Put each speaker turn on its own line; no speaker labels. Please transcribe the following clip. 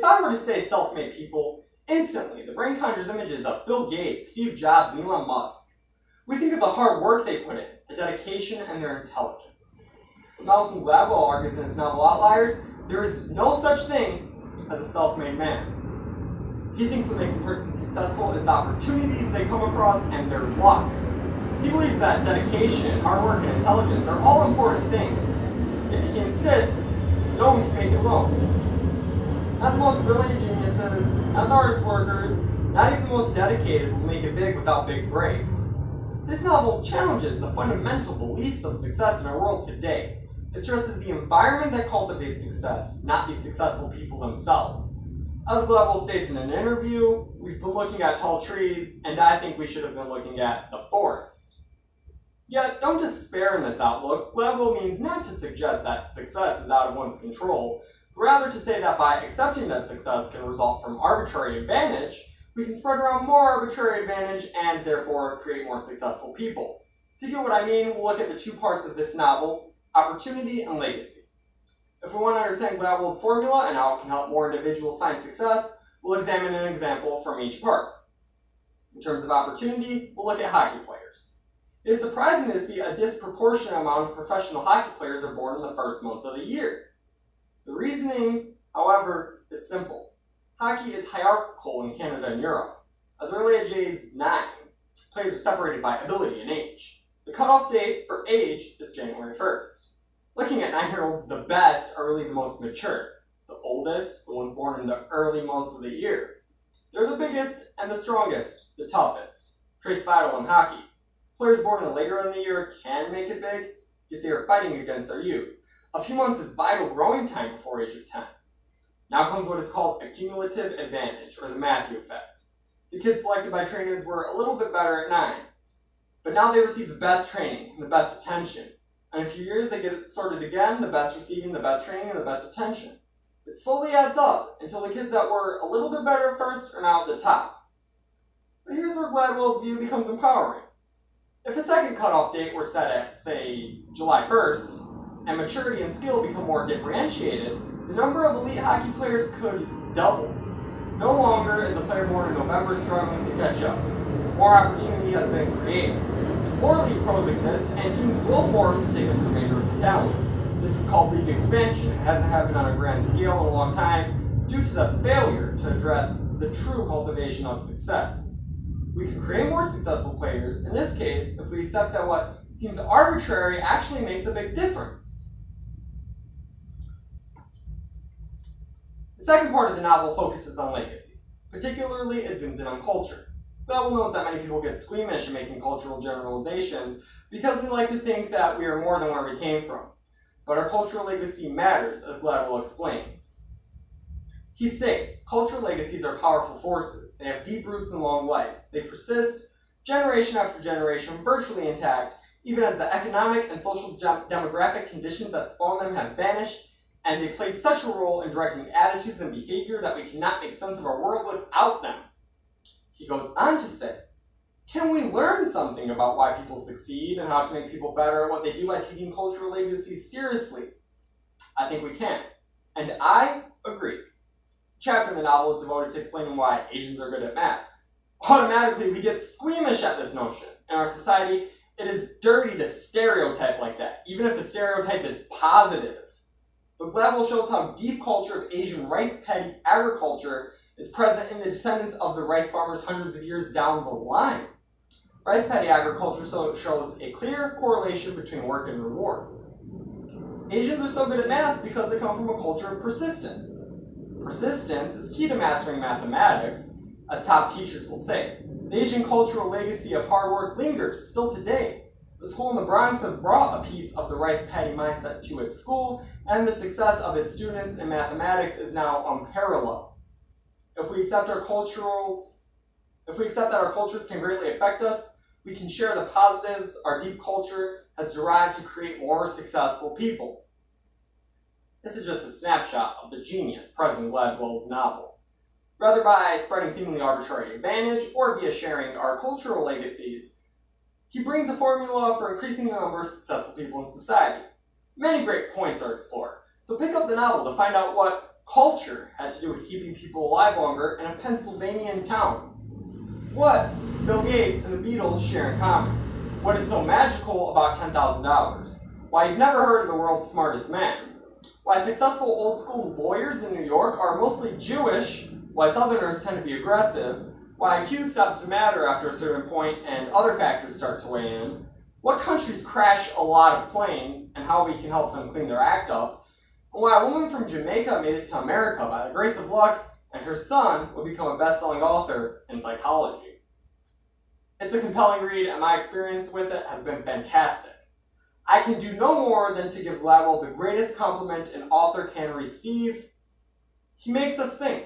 I were to say self-made people, instantly the brain conjures images of Bill Gates, Steve Jobs, and Elon Musk. We think of the hard work they put in, the dedication, and their intelligence. Malcolm Gladwell argues in his novel Outliers, there is no such thing as a self-made man. He thinks what makes a person successful is the opportunities they come across and their luck. He believes that dedication, hard work, and intelligence are all important things, yet he insists no one can make it alone. Not the most brilliant geniuses, not the hardest workers, not even the most dedicated will make it big without big breaks. This novel challenges the fundamental beliefs of success in our world today. It stresses the environment that cultivates success, not the successful people themselves. As Gladwell states in an interview, we've been looking at tall trees, and I think we should have been looking at the forest. Yet, don't despair in this outlook. Gladwell means not to suggest that success is out of one's control, but rather to say that by accepting that success can result from arbitrary advantage, we can spread around more arbitrary advantage and therefore create more successful people. To get what I mean, we'll look at the two parts of this novel, opportunity and legacy. If we want to understand Gladwell's formula and how it can help more individuals find success, we'll examine an example from each part. In terms of opportunity, we'll look at hockey players. It is surprising to see a disproportionate amount of professional hockey players are born in the first months of the year. The reasoning, however, is simple. Hockey is hierarchical in Canada and Europe. As early as age 9, players are separated by ability and age. The cutoff date for age is January 1st. Looking at 9-year-olds, the best are really the most mature. The oldest, the ones born in the early months of the year. They're the biggest and the strongest, the toughest. Traits vital in hockey. Players born in later in the year can make it big, yet they are fighting against their youth. A few months is vital growing time before age of 10. Now comes what is called a cumulative advantage, or the Matthew effect. The kids selected by trainers were a little bit better at 9, but now they receive the best training and the best attention. And in a few years they get sorted again, the best receiving the best training and the best attention. It slowly adds up until the kids that were a little bit better at first are now at the top. But here's where Gladwell's view becomes empowering. If a second cutoff date were set at, say, July 1st, and maturity and skill become more differentiated, the number of elite hockey players could double. No longer is a player born in November struggling to catch up. More opportunity has been created. More league pros exist, and teams will form to take up the remainder of the talent. This is called league expansion. It hasn't happened on a grand scale in a long time due to the failure to address the true cultivation of success. We can create more successful players, in this case, if we accept that what seems arbitrary actually makes a big difference. The second part of the novel focuses on legacy. Particularly, it zooms in on culture. Gladwell notes that many people get squeamish in making cultural generalizations because we like to think that we are more than where we came from. But our cultural legacy matters, as Gladwell explains. He states, cultural legacies are powerful forces. They have deep roots and long lives. They persist, generation after generation, virtually intact, even as the economic and social demographic conditions that spawn them have vanished, and they play such a role in directing attitudes and behavior that we cannot make sense of our world without them. He goes on to say, can we learn something about why people succeed and how to make people better at what they do by taking cultural legacies seriously? I think we can. And I agree. A chapter in the novel is devoted to explaining why Asians are good at math. Automatically, we get squeamish at this notion. In our society, it is dirty to stereotype like that, even if the stereotype is positive. But Gladwell shows how deep culture of Asian rice paddy agriculture is present in the descendants of the rice farmers hundreds of years down the line. Rice paddy agriculture shows a clear correlation between work and reward. Asians are so good at math because they come from a culture of persistence. Persistence is key to mastering mathematics, as top teachers will say. The Asian cultural legacy of hard work lingers still today. The school in the Bronx has brought a piece of the rice paddy mindset to its school, and the success of its students in mathematics is now unparalleled. If we accept that our cultures can greatly affect us, we can share the positives our deep culture has derived to create more successful people. This is just a snapshot of the genius present in Gladwell's novel. Whether by spreading seemingly arbitrary advantage or via sharing our cultural legacies, he brings a formula for increasing the number of successful people in society. Many great points are explored, so pick up the novel to find out what Culture had to do with keeping people alive longer in a Pennsylvania town. What Bill Gates and the Beatles share in common? What is so magical about $10,000? Why you've never heard of the world's smartest man? Why successful old-school lawyers in New York are mostly Jewish? Why Southerners tend to be aggressive? Why IQ stops to matter after a certain point and other factors start to weigh in? What countries crash a lot of planes and how we can help them clean their act up? And why a woman from Jamaica made it to America by the grace of luck and her son would become a best-selling author in psychology. It's a compelling read, and my experience with it has been fantastic. I can do no more than to give Gladwell the greatest compliment an author can receive. He makes us think.